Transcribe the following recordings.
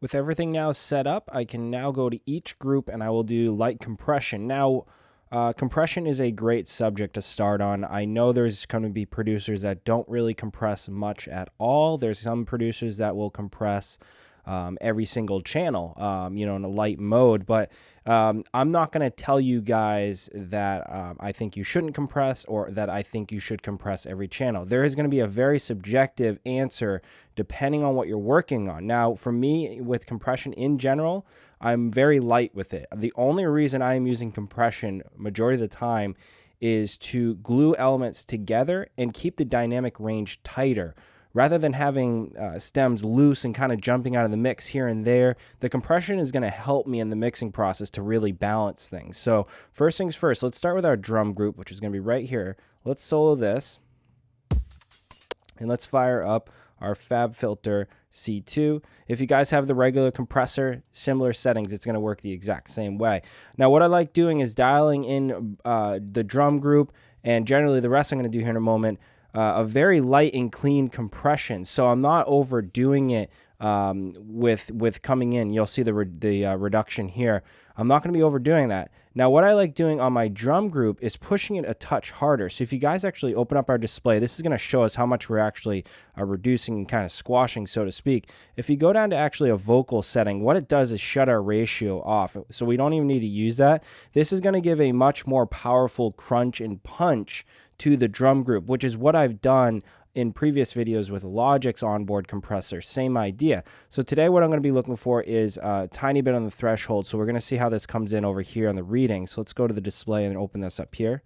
With everything now set up, I can now go to each group and I will do light compression. Now, compression is a great subject to start on. I know there's going to be producers that don't really compress much at all. There's some producers that will compress every single channel, in a light mode. But I'm not going to tell you guys that I think you shouldn't compress or that I think you should compress every channel. There is going to be a very subjective answer depending on what you're working on. Now, for me, with compression in general, I'm very light with it. The only reason I am using compression majority of the time is to glue elements together and keep the dynamic range tighter. Rather than having stems loose and kind of jumping out of the mix here and there, the compression is going to help me in the mixing process to really balance things. So first things first, let's start with our drum group, which is going to be right here. Let's solo this, and let's fire up our FabFilter C2. If you guys have the regular compressor, similar settings, it's going to work the exact same way. Now, what I like doing is dialing in the drum group, and generally the rest I'm going to do here in a moment, a very light and clean compression. So I'm not overdoing it with coming in. You'll see the reduction here. I'm not going to be overdoing that. Now, what I like doing on my drum group is pushing it a touch harder. So if you guys actually open up our display, this is going to show us how much we're actually reducing and kind of squashing, so to speak. If you go down to actually a vocal setting, what it does is shut our ratio off. So we don't even need to use that. This is going to give a much more powerful crunch and punch to the drum group, which is what I've done in previous videos with Logic's onboard compressor. Same idea. So today what I'm going to be looking for is a tiny bit on the threshold. So we're going to see how this comes in over here on the reading. So let's go to the display and open this up here.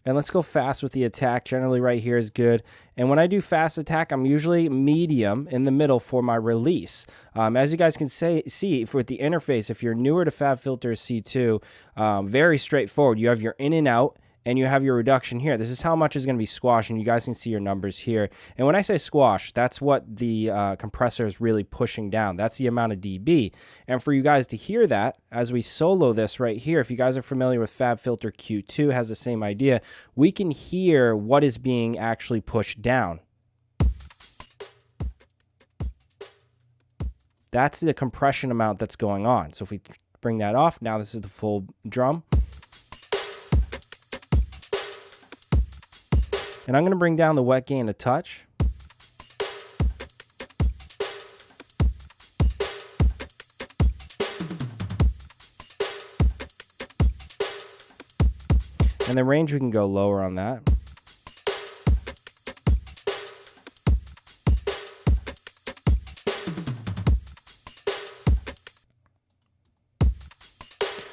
And let's go fast with the attack. Generally right here is good. And when I do fast attack, I'm usually medium in the middle for my release. As you guys can see with the interface, if you're newer to FabFilter C2, very straightforward. You have your in and out, and you have your reduction here. This is how much is going to be squashed, and you guys can see your numbers here. And when I say squash, that's what the compressor is really pushing down. That's the amount of dB. And for you guys to hear that, as we solo this right here, if you guys are familiar with FabFilter Q2, has the same idea, we can hear what is being actually pushed down. That's the compression amount that's going on. So if we bring that off, now this is the full drum. And I'm going to bring down the wet gain a touch. And the range, we can go lower on that.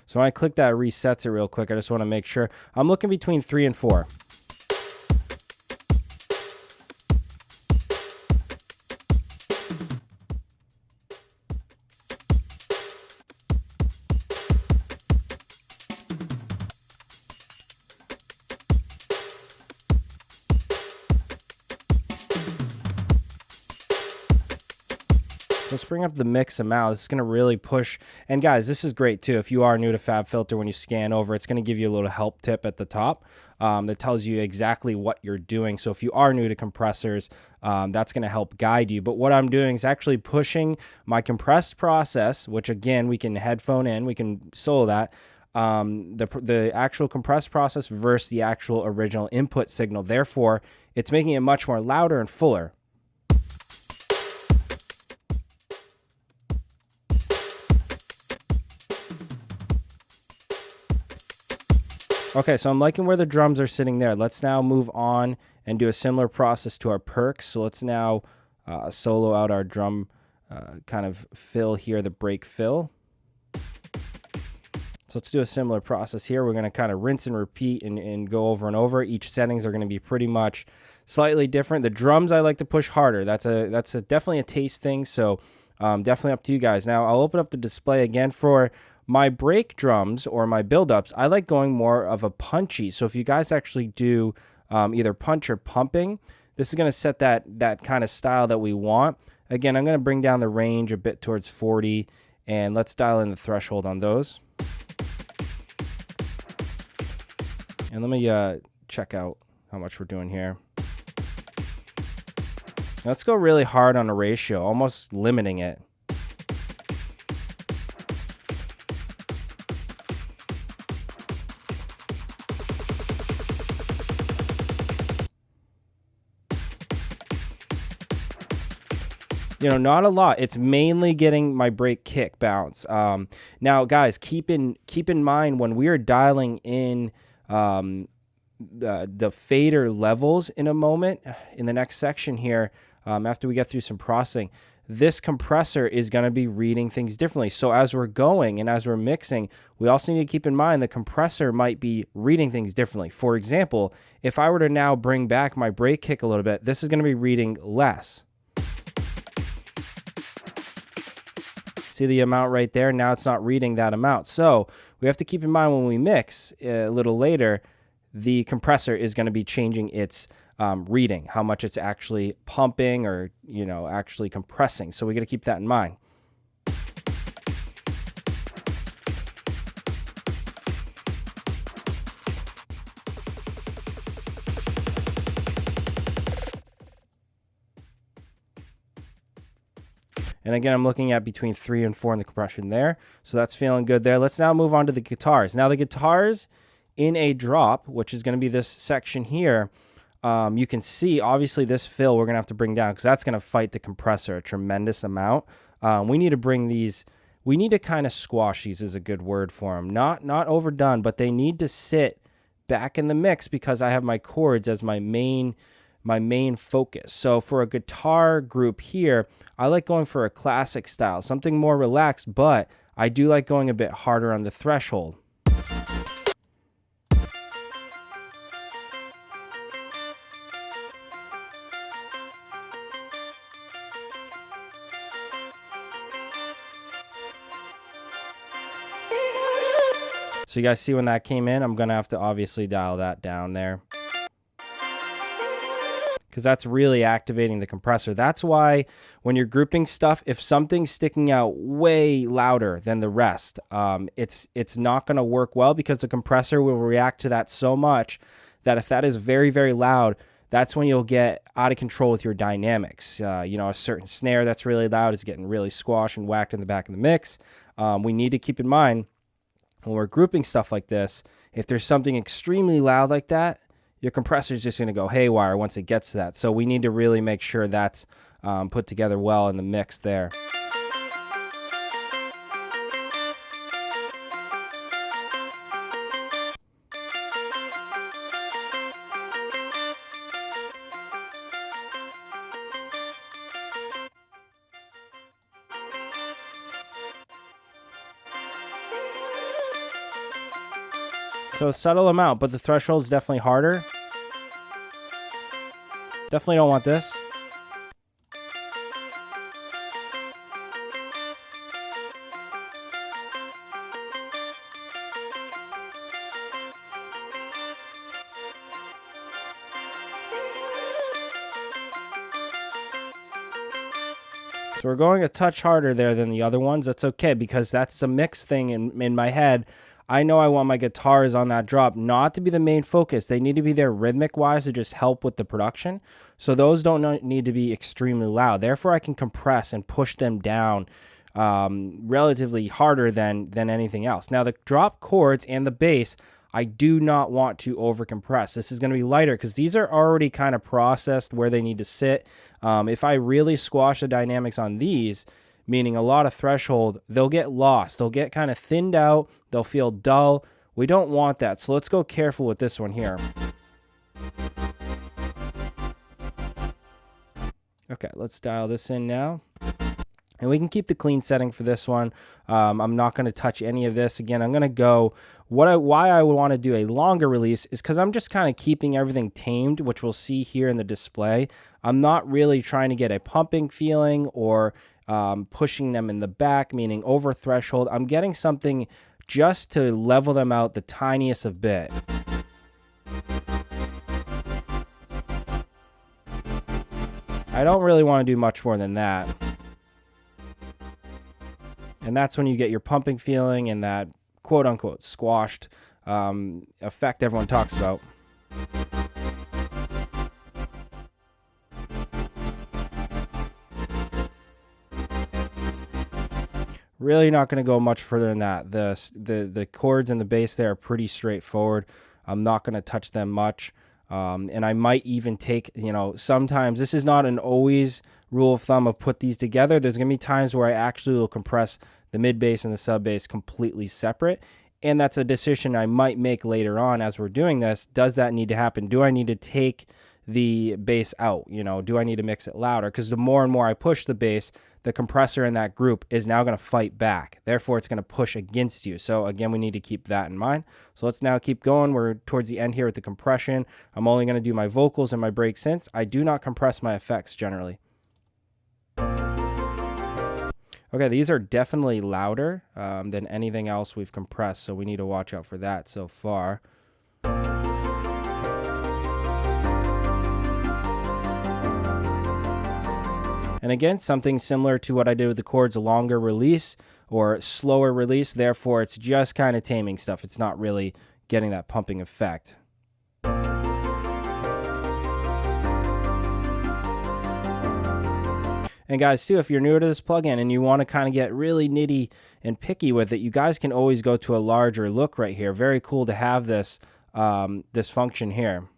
So when I click that, it resets it real quick. I just want to make sure. I'm looking between 3 and 4. Let's bring up the mix amount. This is going to really push. And guys, this is great too. If you are new to FabFilter, when you scan over, it's going to give you a little help tip at the top that tells you exactly what you're doing. So if you are new to compressors, that's going to help guide you. But what I'm doing is actually pushing my compressed process, which again, we can headphone in, we can solo that. The actual compressed process versus the actual original input signal. Therefore, it's making it much more louder and fuller. Okay, so I'm liking where the drums are sitting there. Let's now move on and do a similar process to our perks. So let's now solo out our drum kind of fill here, the break fill. So let's do a similar process here. We're going to kind of rinse and repeat and go over and over. Each settings are going to be pretty much slightly different. The drums I like to push harder. That's definitely a taste thing. So definitely up to you guys. Now I'll open up the display again for my break drums or my buildups. I like going more of a punchy. So if you guys actually do either punch or pumping, this is going to set that kind of style that we want. Again, I'm going to bring down the range a bit towards 40, and let's dial in the threshold on those. And let me check out how much we're doing here. Let's go really hard on a ratio, almost limiting it. You know, not a lot. It's mainly getting my brake kick bounce. Now, guys, keep in mind when we are dialing in the fader levels in a moment, in the next section here, after we get through some processing, this compressor is going to be reading things differently. So as we're going and as we're mixing, we also need to keep in mind the compressor might be reading things differently. For example, if I were to now bring back my brake kick a little bit, this is going to be reading less. See the amount right there? Now it's not reading that amount. So we have to keep in mind when we mix a little later, the compressor is going to be changing its reading, how much it's actually pumping or, you know, actually compressing. So we got to keep that in mind. And again, I'm looking at between 3 and 4 in the compression there. So that's feeling good there. Let's now move on to the guitars. Now the guitars in a drop, which is going to be this section here, you can see obviously this fill we're going to have to bring down because that's going to fight the compressor a tremendous amount. We need to bring these, we need to kind of squash these is a good word for them. Not overdone, but they need to sit back in the mix because I have my chords as my main focus. So for a guitar group here, I like going for a classic style, something more relaxed, but I do like going a bit harder on the threshold. So you guys see when that came in, I'm going to have to obviously dial that down there, because that's really activating the compressor. That's why when you're grouping stuff, if something's sticking out way louder than the rest, it's not going to work well because the compressor will react to that so much that if that is very, very loud, that's when you'll get out of control with your dynamics. You know, a certain snare that's really loud is getting really squashed and whacked in the back of the mix. We need to keep in mind when we're grouping stuff like this, if there's something extremely loud like that, your compressor is just going to go haywire once it gets to that. So we need to really make sure that's put together well in the mix there. So a subtle amount, but the threshold is definitely harder. Definitely don't want this. So we're going a touch harder there than the other ones. That's okay because that's a mix thing in my head. I know I want my guitars on that drop not to be the main focus. They need to be there rhythmic-wise to just help with the production. So those don't need to be extremely loud. Therefore, I can compress and push them down relatively harder than anything else. Now, the drop chords and the bass, I do not want to overcompress. This is going to be lighter because these are already kind of processed where they need to sit. If I really squash the dynamics on these, meaning a lot of threshold, they'll get lost. They'll get kind of thinned out. They'll feel dull. We don't want that. So let's go careful with this one here. Okay, let's dial this in now. And we can keep the clean setting for this one. I'm not going to touch any of this. Again, I'm going to go, why I would want to do a longer release is because I'm just kind of keeping everything tamed, which we'll see here in the display. I'm not really trying to get a pumping feeling or pushing them in the back, meaning over threshold. I'm getting something just to level them out the tiniest of bit. I don't really want to do much more than that. And that's when you get your pumping feeling and that quote-unquote squashed effect everyone talks about. Really not going to go much further than that. The chords and the bass there are pretty straightforward. I'm not going to touch them much. And I might even take, sometimes this is not an always rule of thumb of put these together. There's going to be times where I actually will compress the mid bass and the sub bass completely separate. And that's a decision I might make later on as we're doing this. Does that need to happen? Do I need to take the bass out? Do I need to mix it louder? Because the more and more I push the bass, the compressor in that group is now going to fight back. Therefore, it's going to push against you. So again, we need to keep that in mind. So let's now keep going. We're towards the end here with the compression. I'm only going to do my vocals and my break synths. I do not compress my effects generally. Okay, these are definitely louder than anything else we've compressed, so we need to watch out for that so far. And again, something similar to what I did with the chords, a longer release or slower release. Therefore, it's just kind of taming stuff. It's not really getting that pumping effect. And guys, too, if you're newer to this plugin and you want to kind of get really nitty and picky with it, you guys can always go to a larger look right here. Very cool to have this, this function here.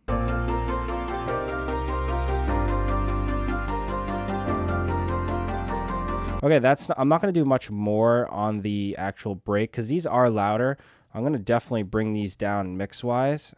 Okay, I'm not going to do much more on the actual break because these are louder. I'm going to definitely bring these down mix-wise.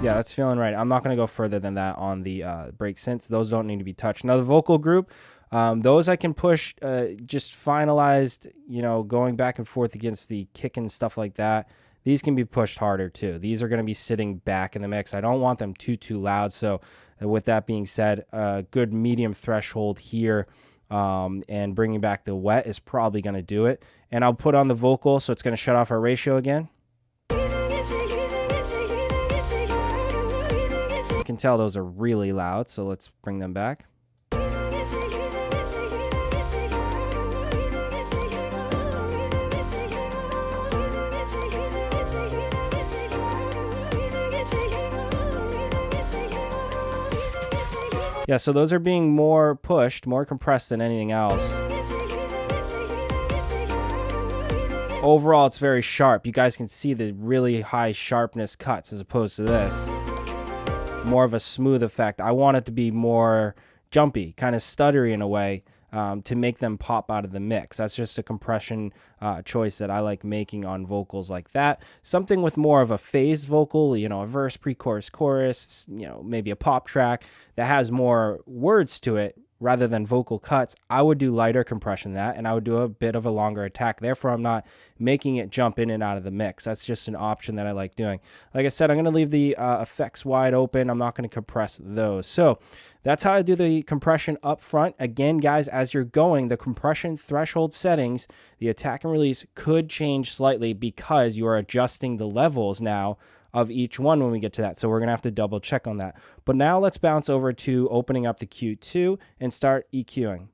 Yeah, that's feeling right. I'm not going to go further than that on the break synths. Those don't need to be touched. Now, the vocal group, those I can push just finalized, going back and forth against the kick and stuff like that. These can be pushed harder too. These are going to be sitting back in the mix. I don't want them too loud. So with that being said, a good medium threshold here and bringing back the wet is probably going to do it. And I'll put on the vocal, so it's going to shut off our ratio again. You can tell those are really loud, so let's bring them back. Yeah, so those are being more pushed, more compressed than anything else. Overall, it's very sharp. You guys can see the really high sharpness cuts as opposed to this. More of a smooth effect. I want it to be more jumpy, kind of stuttery in a way, to make them pop out of the mix. That's just a compression choice that I like making on vocals like that. Something with more of a phased vocal, a verse, pre-chorus, chorus, maybe a pop track that has more words to it rather than vocal cuts. I would do lighter compression than that, and I would do a bit of a longer attack. Therefore, I'm not making it jump in and out of the mix. That's just an option that I like doing. Like I said, I'm going to leave the effects wide open. I'm not going to compress those. So that's how I do the compression up front. Again, guys, as you're going, the compression threshold settings, the attack and release could change slightly because you are adjusting the levels now of each one when we get to that. So we're going to have to double check on that. But now let's bounce over to opening up the Q2 and start EQing.